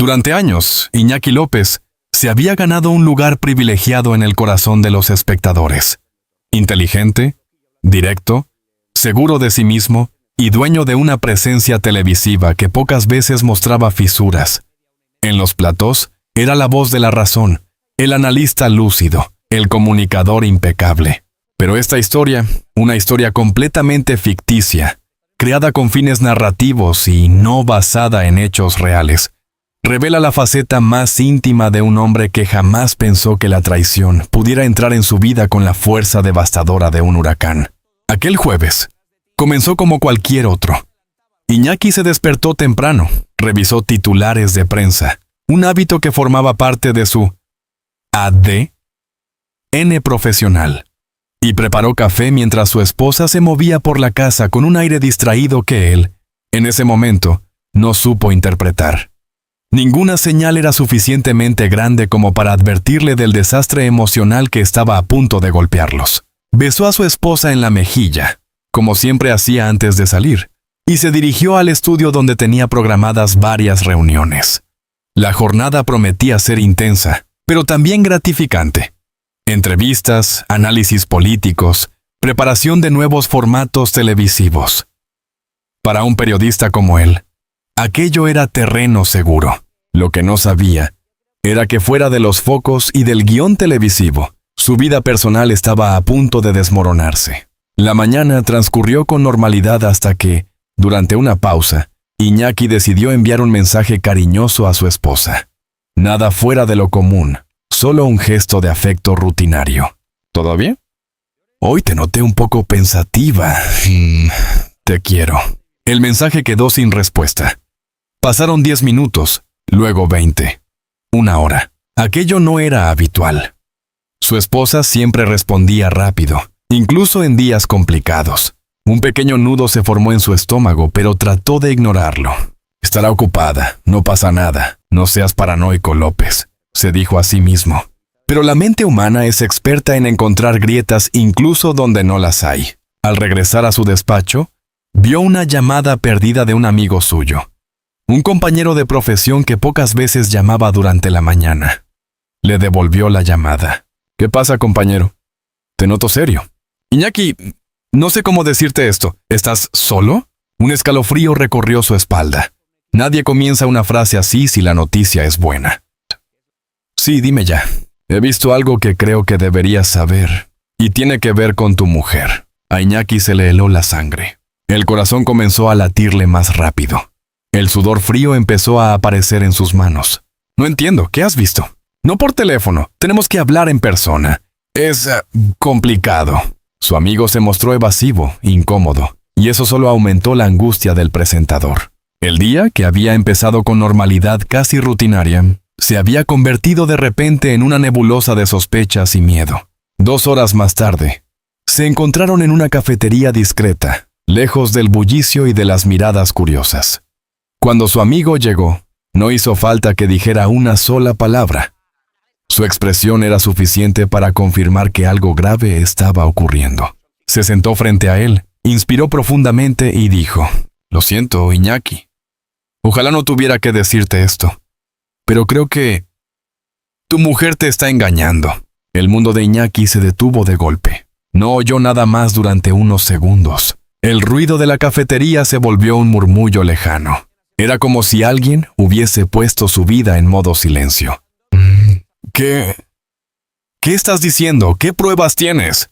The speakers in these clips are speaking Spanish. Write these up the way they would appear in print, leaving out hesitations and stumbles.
Durante años, Iñaki López se había ganado un lugar privilegiado en el corazón de los espectadores. Inteligente, directo, seguro de sí mismo y dueño de una presencia televisiva que pocas veces mostraba fisuras. En los platós era la voz de la razón, el analista lúcido, el comunicador impecable. Pero esta historia, una historia completamente ficticia, creada con fines narrativos y no basada en hechos reales, revela la faceta más íntima de un hombre que jamás pensó que la traición pudiera entrar en su vida con la fuerza devastadora de un huracán. Aquel jueves comenzó como cualquier otro. Iñaki se despertó temprano, revisó titulares de prensa, un hábito que formaba parte de su ADN profesional, y preparó café mientras su esposa se movía por la casa con un aire distraído que él, en ese momento, no supo interpretar. Ninguna señal era suficientemente grande como para advertirle del desastre emocional que estaba a punto de golpearlos. Besó a su esposa en la mejilla, como siempre hacía antes de salir, y se dirigió al estudio donde tenía programadas varias reuniones. La jornada prometía ser intensa, pero también gratificante. Entrevistas, análisis políticos, preparación de nuevos formatos televisivos. Para un periodista como él, aquello era terreno seguro. Lo que no sabía era que fuera de los focos y del guión televisivo, su vida personal estaba a punto de desmoronarse. La mañana transcurrió con normalidad hasta que, durante una pausa, Iñaki decidió enviar un mensaje cariñoso a su esposa. Nada fuera de lo común, solo un gesto de afecto rutinario. ¿Todo bien? Hoy te noté un poco pensativa. Te quiero. El mensaje quedó sin respuesta. Pasaron 10 minutos, luego 20. 1 hora. Aquello no era habitual. Su esposa siempre respondía rápido, incluso en días complicados. Un pequeño nudo se formó en su estómago, pero trató de ignorarlo. Estará ocupada, no pasa nada. No seas paranoico, López, se dijo a sí mismo. Pero la mente humana es experta en encontrar grietas incluso donde no las hay. Al regresar a su despacho, vio una llamada perdida de un amigo suyo. Un compañero de profesión que pocas veces llamaba durante la mañana. Le devolvió la llamada. ¿Qué pasa, compañero? Te noto serio. Iñaki, no sé cómo decirte esto. ¿Estás solo? Un escalofrío recorrió su espalda. Nadie comienza una frase así si la noticia es buena. Sí, dime ya. He visto algo que creo que deberías saber. Y tiene que ver con tu mujer. A Iñaki se le heló la sangre. El corazón comenzó a latirle más rápido. El sudor frío empezó a aparecer en sus manos. No entiendo, ¿qué has visto? No por teléfono, tenemos que hablar en persona. Es complicado. Su amigo se mostró evasivo, incómodo, y eso solo aumentó la angustia del presentador. El día, que había empezado con normalidad casi rutinaria, se había convertido de repente en una nebulosa de sospechas y miedo. 2 horas más tarde, se encontraron en una cafetería discreta, lejos del bullicio y de las miradas curiosas. Cuando su amigo llegó, no hizo falta que dijera una sola palabra. Su expresión era suficiente para confirmar que algo grave estaba ocurriendo. Se sentó frente a él, inspiró profundamente y dijo: «Lo siento, Iñaki. Ojalá no tuviera que decirte esto, pero creo que tu mujer te está engañando». El mundo de Iñaki se detuvo de golpe. No oyó nada más durante unos segundos. El ruido de la cafetería se volvió un murmullo lejano. Era como si alguien hubiese puesto su vida en modo silencio. ¿Qué estás diciendo? ¿Qué pruebas tienes?,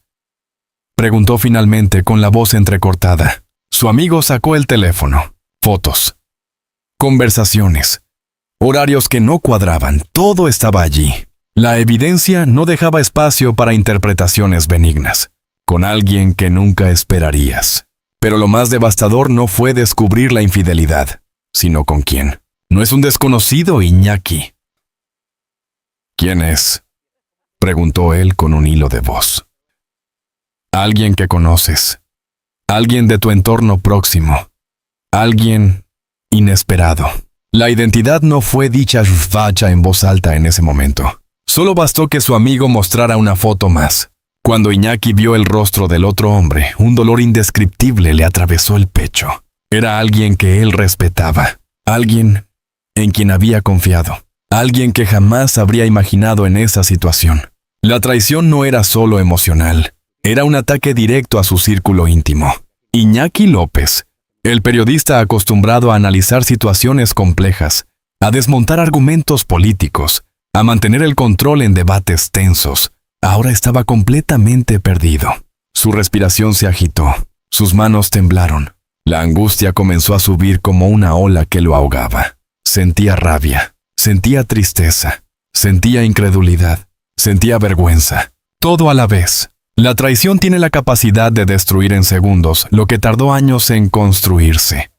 preguntó finalmente con la voz entrecortada. Su amigo sacó el teléfono. Fotos. Conversaciones. Horarios que no cuadraban. Todo estaba allí. La evidencia no dejaba espacio para interpretaciones benignas. Con alguien que nunca esperarías. Pero lo más devastador no fue descubrir la infidelidad, sino con quién. No es un desconocido, Iñaki. ¿Quién es?, preguntó él con un hilo de voz. Alguien que conoces. Alguien de tu entorno próximo. Alguien inesperado. La identidad no fue dicha en voz alta en ese momento. Solo bastó que su amigo mostrara una foto más. Cuando Iñaki vio el rostro del otro hombre, un dolor indescriptible le atravesó el pecho. Era alguien que él respetaba. Alguien en quien había confiado, alguien que jamás habría imaginado en esa situación. La traición no era solo emocional, era un ataque directo a su círculo íntimo. Iñaki López, el periodista acostumbrado a analizar situaciones complejas, a desmontar argumentos políticos, a mantener el control en debates tensos, ahora estaba completamente perdido. Su respiración se agitó, sus manos temblaron. La angustia comenzó a subir como una ola que lo ahogaba. Sentía rabia, sentía tristeza, sentía incredulidad, sentía vergüenza. Todo a la vez. La traición tiene la capacidad de destruir en segundos lo que tardó años en construirse.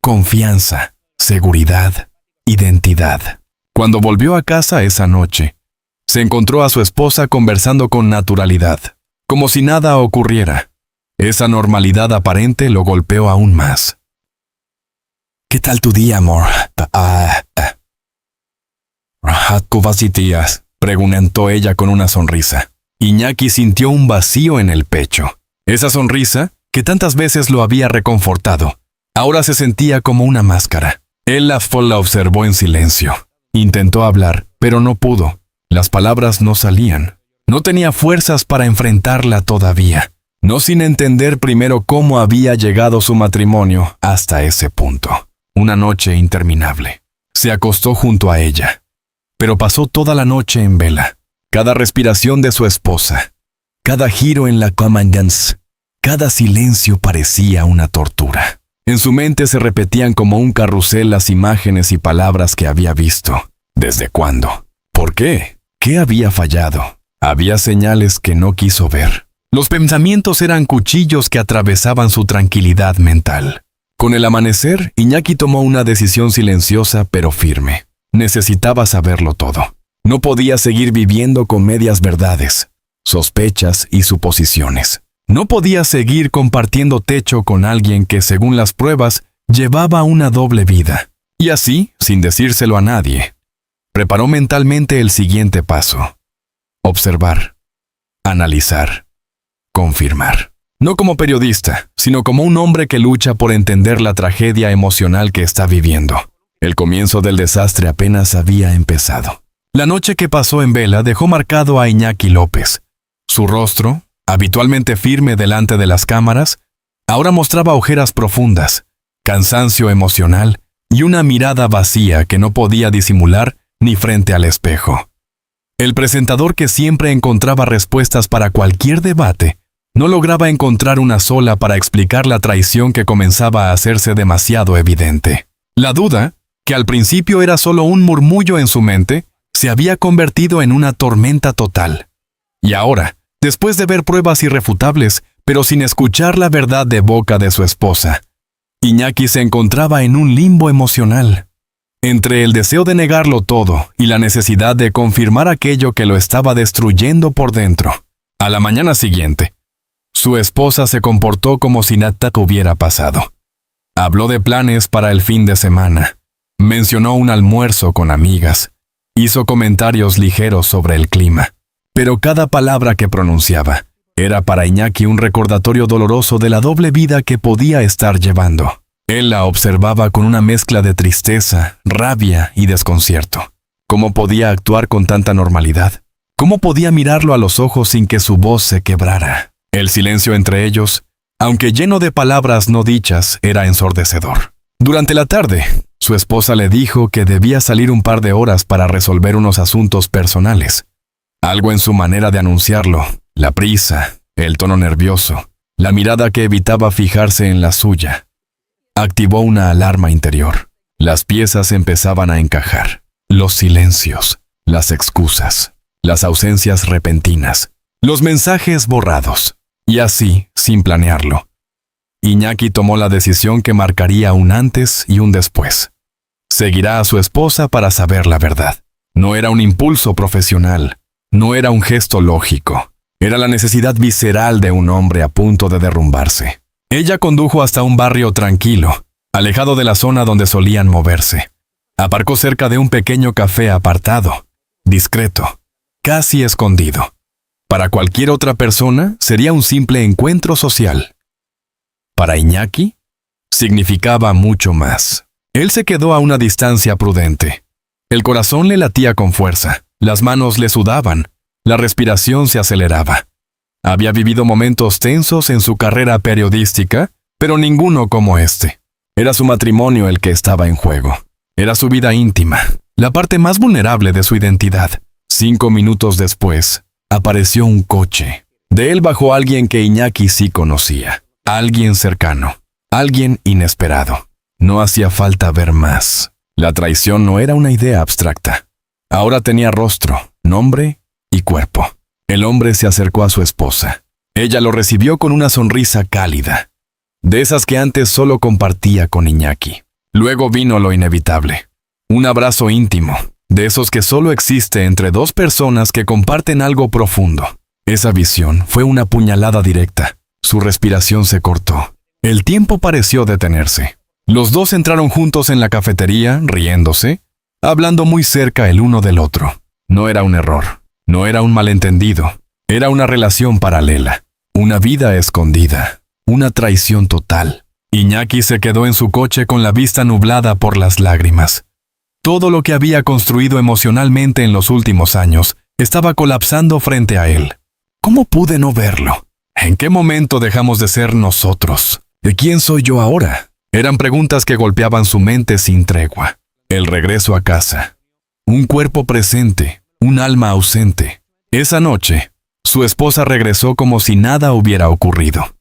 Confianza, seguridad, identidad. Cuando volvió a casa esa noche, se encontró a su esposa conversando con naturalidad, como si nada ocurriera. Esa normalidad aparente lo golpeó aún más. ¿Qué tal tu día, amor? ¿Cómo vas, tías?, preguntó ella con una sonrisa. Iñaki sintió un vacío en el pecho. Esa sonrisa, que tantas veces lo había reconfortado, ahora se sentía como una máscara. Él la observó en silencio. Intentó hablar, pero no pudo. Las palabras no salían. No tenía fuerzas para enfrentarla todavía. No sin entender primero cómo había llegado su matrimonio hasta ese punto. Una noche interminable. Se acostó junto a ella, pero pasó toda la noche en vela. Cada respiración de su esposa, cada giro en la cama, cada silencio parecía una tortura. En su mente se repetían como un carrusel las imágenes y palabras que había visto. ¿Desde cuándo? ¿Por qué? ¿Qué había fallado? Había señales que no quiso ver. Los pensamientos eran cuchillos que atravesaban su tranquilidad mental. Con el amanecer, Iñaki tomó una decisión silenciosa pero firme. Necesitaba saberlo todo. No podía seguir viviendo con medias verdades, sospechas y suposiciones. No podía seguir compartiendo techo con alguien que, según las pruebas, llevaba una doble vida. Y así, sin decírselo a nadie, preparó mentalmente el siguiente paso. Observar, analizar, confirmar. No como periodista, sino como un hombre que lucha por entender la tragedia emocional que está viviendo. El comienzo del desastre apenas había empezado. La noche que pasó en vela dejó marcado a Iñaki López. Su rostro, habitualmente firme delante de las cámaras, ahora mostraba ojeras profundas, cansancio emocional y una mirada vacía que no podía disimular ni frente al espejo. El presentador, que siempre encontraba respuestas para cualquier debate, no lograba encontrar una sola para explicar la traición que comenzaba a hacerse demasiado evidente. La duda, que al principio era solo un murmullo en su mente, se había convertido en una tormenta total. Y ahora, después de ver pruebas irrefutables, pero sin escuchar la verdad de boca de su esposa, Iñaki se encontraba en un limbo emocional. Entre el deseo de negarlo todo y la necesidad de confirmar aquello que lo estaba destruyendo por dentro. A la mañana siguiente, su esposa se comportó como si nada hubiera pasado. Habló de planes para el fin de semana. Mencionó un almuerzo con amigas. Hizo comentarios ligeros sobre el clima. Pero cada palabra que pronunciaba era para Iñaki un recordatorio doloroso de la doble vida que podía estar llevando. Él la observaba con una mezcla de tristeza, rabia y desconcierto. ¿Cómo podía actuar con tanta normalidad? ¿Cómo podía mirarlo a los ojos sin que su voz se quebrara? El silencio entre ellos, aunque lleno de palabras no dichas, era ensordecedor. Durante la tarde, su esposa le dijo que debía salir un par de horas para resolver unos asuntos personales. Algo en su manera de anunciarlo, la prisa, el tono nervioso, la mirada que evitaba fijarse en la suya, activó una alarma interior. Las piezas empezaban a encajar. Los silencios, las excusas, las ausencias repentinas, los mensajes borrados. Y así, sin planearlo, Iñaki tomó la decisión que marcaría un antes y un después. Seguirá a su esposa para saber la verdad. No era un impulso profesional, no era un gesto lógico, era la necesidad visceral de un hombre a punto de derrumbarse. Ella condujo hasta un barrio tranquilo, alejado de la zona donde solían moverse. Aparcó cerca de un pequeño café apartado, discreto, casi escondido. Para cualquier otra persona sería un simple encuentro social. Para Iñaki, significaba mucho más. Él se quedó a una distancia prudente. El corazón le latía con fuerza, las manos le sudaban, la respiración se aceleraba. Había vivido momentos tensos en su carrera periodística, pero ninguno como este. Era su matrimonio el que estaba en juego. Era su vida íntima, la parte más vulnerable de su identidad. 5 minutos después, apareció un coche. De él bajó alguien que Iñaki sí conocía. Alguien cercano. Alguien inesperado. No hacía falta ver más. La traición no era una idea abstracta. Ahora tenía rostro, nombre y cuerpo. El hombre se acercó a su esposa. Ella lo recibió con una sonrisa cálida, de esas que antes solo compartía con Iñaki. Luego vino lo inevitable. Un abrazo íntimo, de esos que solo existe entre dos personas que comparten algo profundo. Esa visión fue una puñalada directa. Su respiración se cortó. El tiempo pareció detenerse. Los dos entraron juntos en la cafetería, riéndose, hablando muy cerca el uno del otro. No era un error, no era un malentendido, era una relación paralela, una vida escondida, una traición total. Iñaki se quedó en su coche con la vista nublada por las lágrimas. Todo lo que había construido emocionalmente en los últimos años estaba colapsando frente a él. ¿Cómo pude no verlo? ¿En qué momento dejamos de ser nosotros? ¿De quién soy yo ahora? Eran preguntas que golpeaban su mente sin tregua. El regreso a casa. Un cuerpo presente, un alma ausente. Esa noche, su esposa regresó como si nada hubiera ocurrido.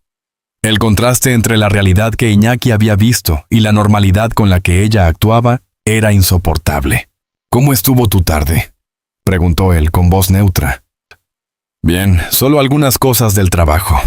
El contraste entre la realidad que Iñaki había visto y la normalidad con la que ella actuaba era insoportable. ¿Cómo estuvo tu tarde?, preguntó él con voz neutra. Bien, solo algunas cosas del trabajo,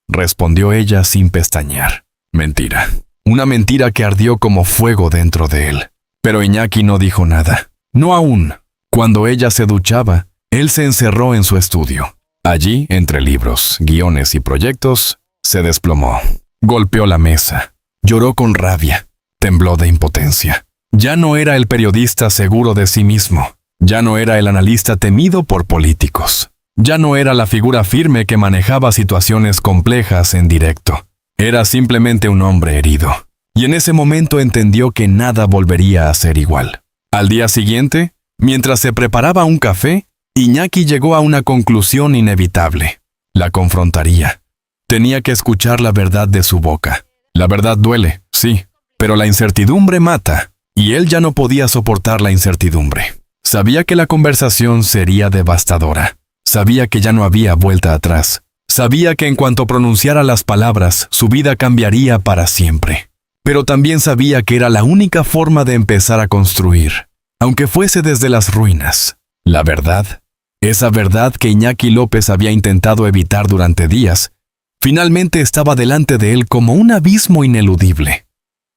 respondió ella sin pestañear. Mentira. Una mentira que ardió como fuego dentro de él. Pero Iñaki no dijo nada. No aún. Cuando ella se duchaba, él se encerró en su estudio. Allí, entre libros, guiones y proyectos, se desplomó. Golpeó la mesa. Lloró con rabia. Tembló de impotencia. Ya no era el periodista seguro de sí mismo. Ya no era el analista temido por políticos. Ya no era la figura firme que manejaba situaciones complejas en directo. Era simplemente un hombre herido. Y en ese momento entendió que nada volvería a ser igual. Al día siguiente, mientras se preparaba un café, Iñaki llegó a una conclusión inevitable. La confrontaría. Tenía que escuchar la verdad de su boca. La verdad duele, sí, pero la incertidumbre mata, y él ya no podía soportar la incertidumbre. Sabía que la conversación sería devastadora. Sabía que ya no había vuelta atrás. Sabía que en cuanto pronunciara las palabras, su vida cambiaría para siempre. Pero también sabía que era la única forma de empezar a construir, aunque fuese desde las ruinas. La verdad, esa verdad que Iñaki López había intentado evitar durante días, finalmente estaba delante de él como un abismo ineludible.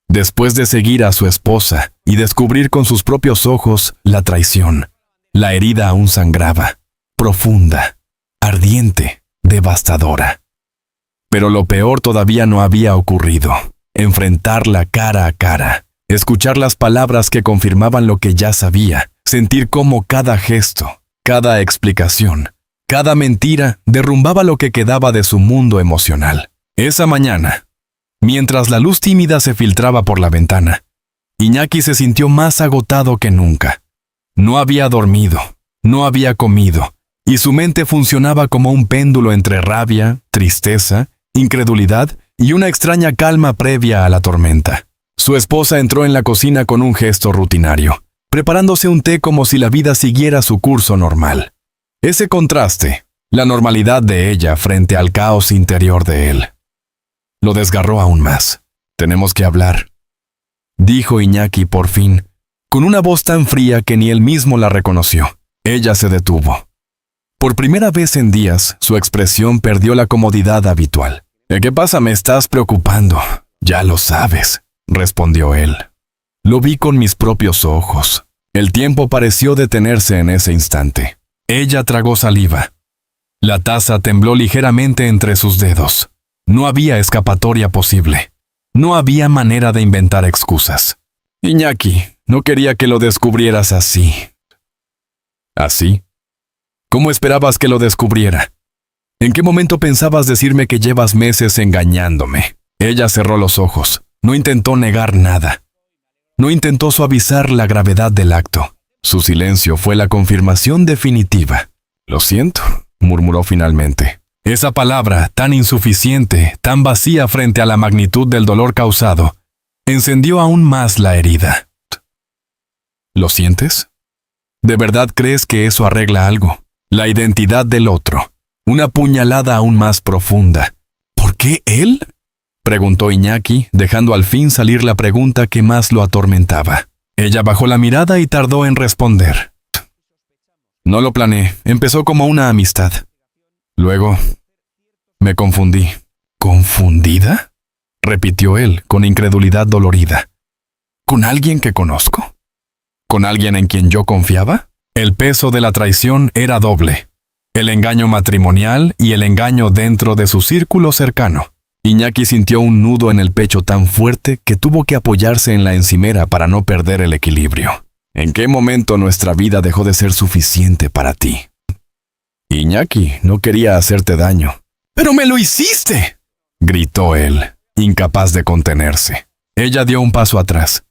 Después de seguir a su esposa y descubrir con sus propios ojos la traición, la herida aún sangraba, profunda, ardiente, devastadora. Pero lo peor todavía no había ocurrido. Enfrentarla cara a cara, escuchar las palabras que confirmaban lo que ya sabía, sentir cómo cada gesto, cada explicación, cada mentira derrumbaba lo que quedaba de su mundo emocional. Esa mañana, mientras la luz tímida se filtraba por la ventana, Iñaki se sintió más agotado que nunca. No había dormido, no había comido, y su mente funcionaba como un péndulo entre rabia, tristeza, incredulidad y una extraña calma previa a la tormenta. Su esposa entró en la cocina con un gesto rutinario, preparándose un té como si la vida siguiera su curso normal. Ese contraste, la normalidad de ella frente al caos interior de él, lo desgarró aún más. «Tenemos que hablar», dijo Iñaki por fin, con una voz tan fría que ni él mismo la reconoció. Ella se detuvo. Por primera vez en días, su expresión perdió la comodidad habitual. «¿Qué pasa? Me estás preocupando». «Ya lo sabes», respondió él. Lo vi con mis propios ojos. El tiempo pareció detenerse en ese instante. Ella tragó saliva. La taza tembló ligeramente entre sus dedos. No había escapatoria posible. No había manera de inventar excusas. «Iñaki, no quería que lo descubrieras así». ¿Así? ¿Cómo esperabas que lo descubriera? ¿En qué momento pensabas decirme que llevas meses engañándome? Ella cerró los ojos. No intentó negar nada. No intentó suavizar la gravedad del acto. Su silencio fue la confirmación definitiva. «Lo siento», murmuró finalmente. Esa palabra, tan insuficiente, tan vacía frente a la magnitud del dolor causado, encendió aún más la herida. «¿Lo sientes? ¿De verdad crees que eso arregla algo? La identidad del otro. Una puñalada aún más profunda. ¿Por qué él?», preguntó Iñaki, dejando al fin salir la pregunta que más lo atormentaba. Ella bajó la mirada y tardó en responder. «No lo planeé, empezó como una amistad. Luego, me confundí». «¿Confundida?», repitió él con incredulidad dolorida. «¿Con alguien que conozco? ¿Con alguien en quien yo confiaba?». El peso de la traición era doble. El engaño matrimonial y el engaño dentro de su círculo cercano. Iñaki sintió un nudo en el pecho tan fuerte que tuvo que apoyarse en la encimera para no perder el equilibrio. ¿En qué momento nuestra vida dejó de ser suficiente para ti? Iñaki, no quería hacerte daño. «¡Pero me lo hiciste!», gritó él, incapaz de contenerse. Ella dio un paso atrás.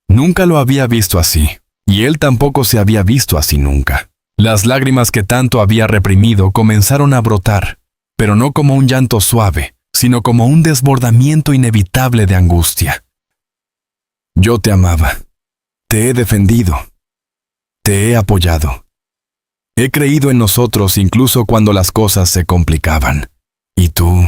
Nunca lo había visto así, y él tampoco se había visto así nunca. Las lágrimas que tanto había reprimido comenzaron a brotar, pero no como un llanto suave, sino como un desbordamiento inevitable de angustia. «Yo te amaba. Te he defendido. Te he apoyado. He creído en nosotros incluso cuando las cosas se complicaban. ¿Y tú?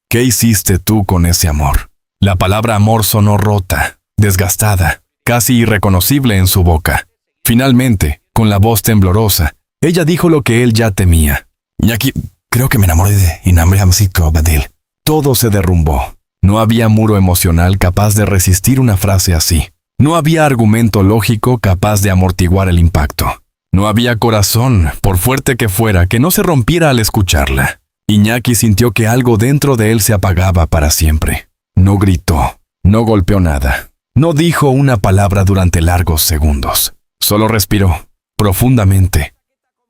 ¿Qué hiciste tú con ese amor?». La palabra amor sonó rota, desgastada, casi irreconocible en su boca. Finalmente, con la voz temblorosa, ella dijo lo que él ya temía. «Iñaki, creo que me enamoré de Badil». Todo se derrumbó. No había muro emocional capaz de resistir una frase así. No había argumento lógico capaz de amortiguar el impacto. No había corazón, por fuerte que fuera, que no se rompiera al escucharla. Iñaki sintió que algo dentro de él se apagaba para siempre. No gritó, no golpeó nada. No dijo una palabra durante largos segundos. Solo respiró, profundamente,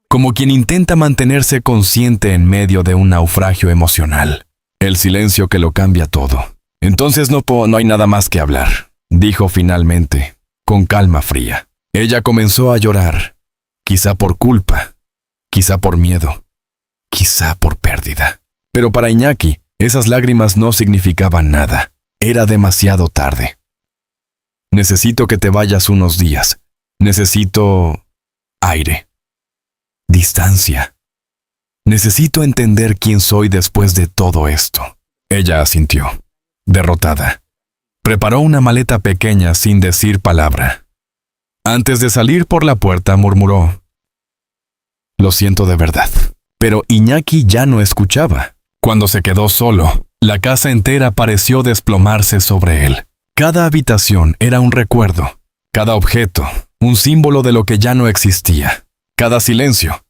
como quien intenta mantenerse consciente en medio de un naufragio emocional. El silencio que lo cambia todo. «Entonces no hay nada más que hablar», dijo finalmente, con calma fría. Ella comenzó a llorar, quizá por culpa, quizá por miedo, quizá por pérdida. Pero para Iñaki, esas lágrimas no significaban nada. Era demasiado tarde. «Necesito que te vayas unos días. Necesito aire. Distancia. Necesito entender quién soy después de todo esto». Ella asintió, derrotada. Preparó una maleta pequeña sin decir palabra. Antes de salir por la puerta murmuró: «Lo siento de verdad». Pero Iñaki ya no escuchaba. Cuando se quedó solo, la casa entera pareció desplomarse sobre él. Cada habitación era un recuerdo, cada objeto, un símbolo de lo que ya no existía. Cada silencio,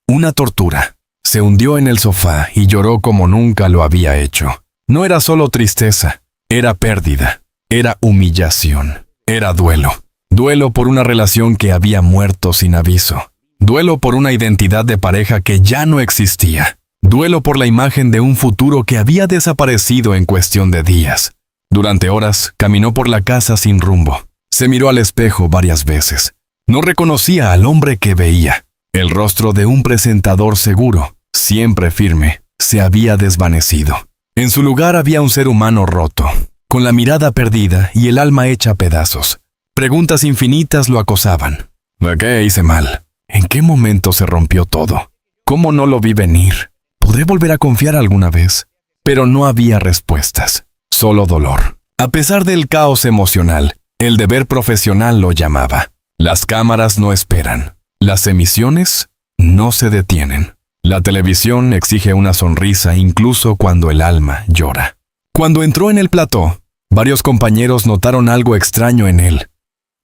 una tortura. Se hundió en el sofá y lloró como nunca lo había hecho. No era solo tristeza, era pérdida, era humillación, era duelo. Duelo por una relación que había muerto sin aviso. Duelo por una identidad de pareja que ya no existía. Duelo por la imagen de un futuro que había desaparecido en cuestión de días. Durante horas caminó por la casa sin rumbo. Se miró al espejo varias veces. No reconocía al hombre que veía. El rostro de un presentador seguro, siempre firme, se había desvanecido. En su lugar había un ser humano roto, con la mirada perdida y el alma hecha pedazos. Preguntas infinitas lo acosaban. ¿Qué hice mal? ¿En qué momento se rompió todo? ¿Cómo no lo vi venir? ¿Podré volver a confiar alguna vez? Pero no había respuestas, solo dolor. A pesar del caos emocional, el deber profesional lo llamaba. Las cámaras no esperan. Las emisiones no se detienen. La televisión exige una sonrisa incluso cuando el alma llora. Cuando entró en el plató, varios compañeros notaron algo extraño en él.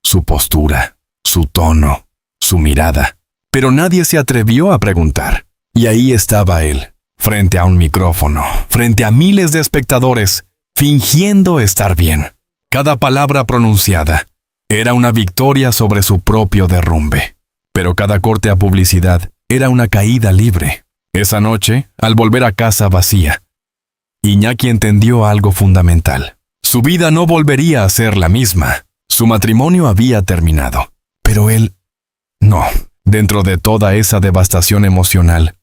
Su postura, su tono, su mirada. Pero nadie se atrevió a preguntar. Y ahí estaba él, frente a un micrófono, frente a miles de espectadores, fingiendo estar bien. Cada palabra pronunciada era una victoria sobre su propio derrumbe. Pero cada corte a publicidad era una caída libre. Esa noche, al volver a casa vacía, Iñaki entendió algo fundamental. Su vida no volvería a ser la misma. Su matrimonio había terminado, pero él no. Dentro de toda esa devastación emocional,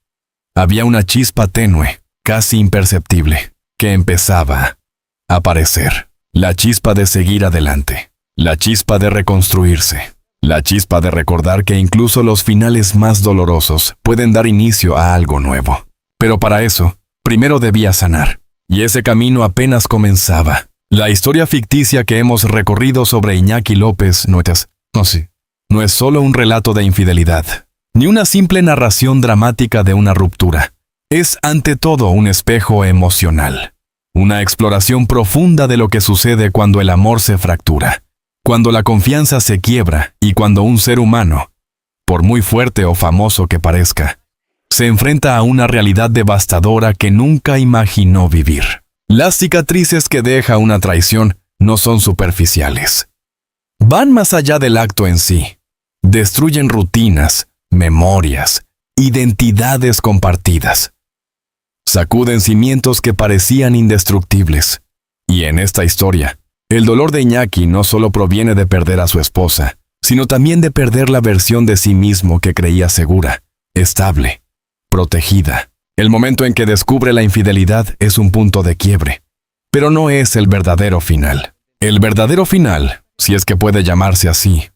había una chispa tenue, casi imperceptible, que empezaba a aparecer. La chispa de seguir adelante, la chispa de reconstruirse, la chispa de recordar que incluso los finales más dolorosos pueden dar inicio a algo nuevo. Pero para eso, primero debía sanar, y ese camino apenas comenzaba. La historia ficticia que hemos recorrido sobre Iñaki López no es solo un relato de infidelidad, ni una simple narración dramática de una ruptura. Es ante todo un espejo emocional, una exploración profunda de lo que sucede cuando el amor se fractura, cuando la confianza se quiebra y cuando un ser humano, por muy fuerte o famoso que parezca, se enfrenta a una realidad devastadora que nunca imaginó vivir. Las cicatrices que deja una traición no son superficiales. Van más allá del acto en sí. Destruyen rutinas, memorias, identidades compartidas. Sacuden cimientos que parecían indestructibles. Y en esta historia, el dolor de Iñaki no solo proviene de perder a su esposa, sino también de perder la versión de sí mismo que creía segura, estable, protegida. El momento en que descubre la infidelidad es un punto de quiebre, pero no es el verdadero final. El verdadero final, si es que puede llamarse así,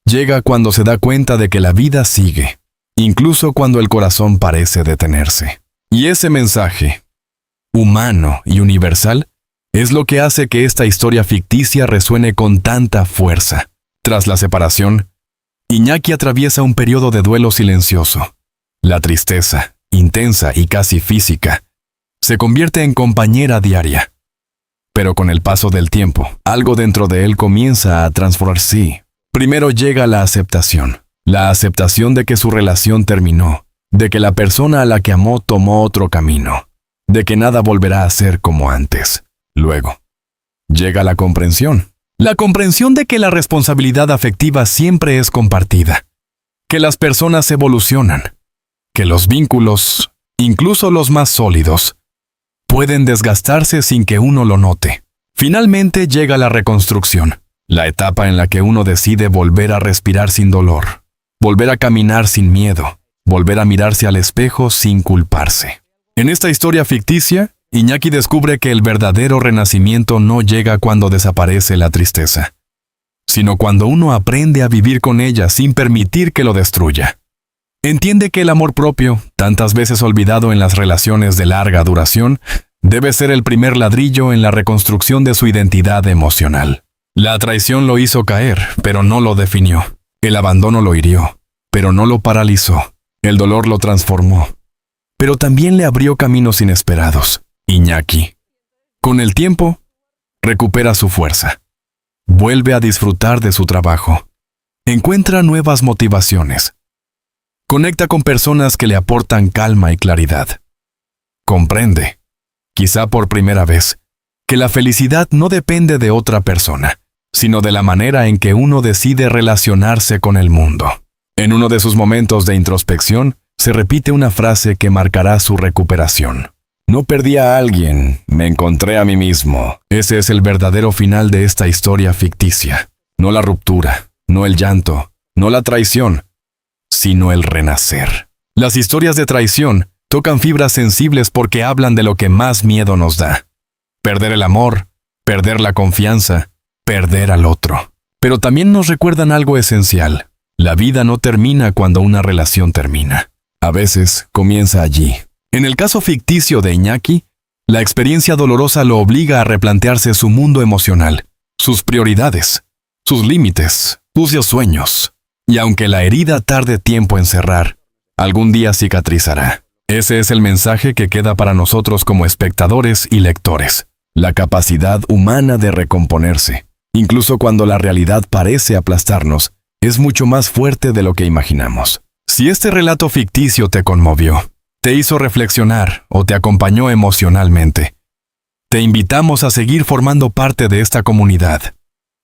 llega cuando se da cuenta de que la vida sigue, incluso cuando el corazón parece detenerse. Y ese mensaje, humano y universal, es lo que hace que esta historia ficticia resuene con tanta fuerza. Tras la separación, Iñaki atraviesa un periodo de duelo silencioso. La tristeza, intensa y casi física, se convierte en compañera diaria. Pero con el paso del tiempo, algo dentro de él comienza a transformarse. Primero llega la aceptación de que su relación terminó, de que la persona a la que amó tomó otro camino, de que nada volverá a ser como antes. Luego, llega la comprensión de que la responsabilidad afectiva siempre es compartida, que las personas evolucionan, que los vínculos, incluso los más sólidos, pueden desgastarse sin que uno lo note. Finalmente llega la reconstrucción, la etapa en la que uno decide volver a respirar sin dolor, volver a caminar sin miedo, volver a mirarse al espejo sin culparse. En esta historia ficticia, Iñaki descubre que el verdadero renacimiento no llega cuando desaparece la tristeza, sino cuando uno aprende a vivir con ella sin permitir que lo destruya. Entiende que el amor propio, tantas veces olvidado en las relaciones de larga duración, debe ser el primer ladrillo en la reconstrucción de su identidad emocional. La traición lo hizo caer, pero no lo definió. El abandono lo hirió, pero no lo paralizó. El dolor lo transformó, pero también le abrió caminos inesperados. Iñaki, con el tiempo, recupera su fuerza. Vuelve a disfrutar de su trabajo. Encuentra nuevas motivaciones. Conecta con personas que le aportan calma y claridad. Comprende, quizá por primera vez, que la felicidad no depende de otra persona, sino de la manera en que uno decide relacionarse con el mundo. En uno de sus momentos de introspección, se repite una frase que marcará su recuperación. No perdí a alguien, me encontré a mí mismo. Ese es el verdadero final de esta historia ficticia. No la ruptura, no el llanto, no la traición, sino el renacer. Las historias de traición tocan fibras sensibles porque hablan de lo que más miedo nos da. Perder el amor, perder la confianza, perder al otro. Pero también nos recuerdan algo esencial. La vida no termina cuando una relación termina. A veces comienza allí. En el caso ficticio de Iñaki, la experiencia dolorosa lo obliga a replantearse su mundo emocional, sus prioridades, sus límites, sus sueños. Y aunque la herida tarde tiempo en cerrar, algún día cicatrizará. Ese es el mensaje que queda para nosotros como espectadores y lectores. La capacidad humana de recomponerse, incluso cuando la realidad parece aplastarnos, es mucho más fuerte de lo que imaginamos. Si este relato ficticio te conmovió, te hizo reflexionar o te acompañó emocionalmente, te invitamos a seguir formando parte de esta comunidad,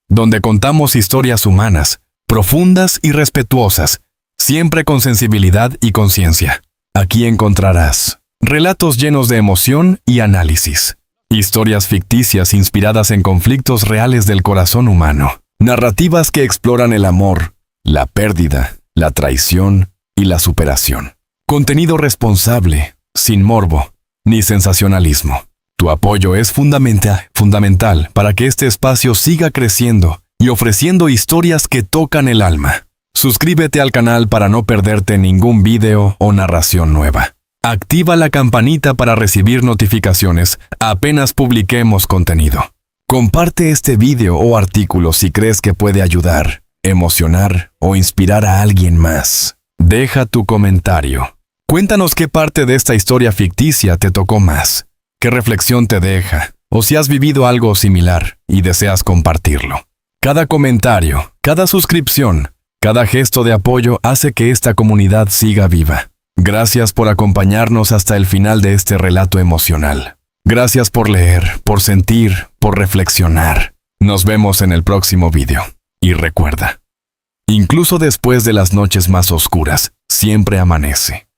donde contamos historias humanas, profundas y respetuosas, siempre con sensibilidad y conciencia. Aquí encontrarás relatos llenos de emoción y análisis, historias ficticias inspiradas en conflictos reales del corazón humano. Narrativas que exploran el amor, la pérdida, la traición y la superación. Contenido responsable, sin morbo ni sensacionalismo. Tu apoyo es fundamental para que este espacio siga creciendo y ofreciendo historias que tocan el alma. Suscríbete al canal para no perderte ningún video o narración nueva. Activa la campanita para recibir notificaciones apenas publiquemos contenido. Comparte este video o artículo si crees que puede ayudar, emocionar o inspirar a alguien más. Deja tu comentario. Cuéntanos qué parte de esta historia ficticia te tocó más, qué reflexión te deja, o si has vivido algo similar y deseas compartirlo. Cada comentario, cada suscripción, cada gesto de apoyo hace que esta comunidad siga viva. Gracias por acompañarnos hasta el final de este relato emocional. Gracias por leer, por sentir, por reflexionar. Nos vemos en el próximo video. Y recuerda, incluso después de las noches más oscuras, siempre amanece.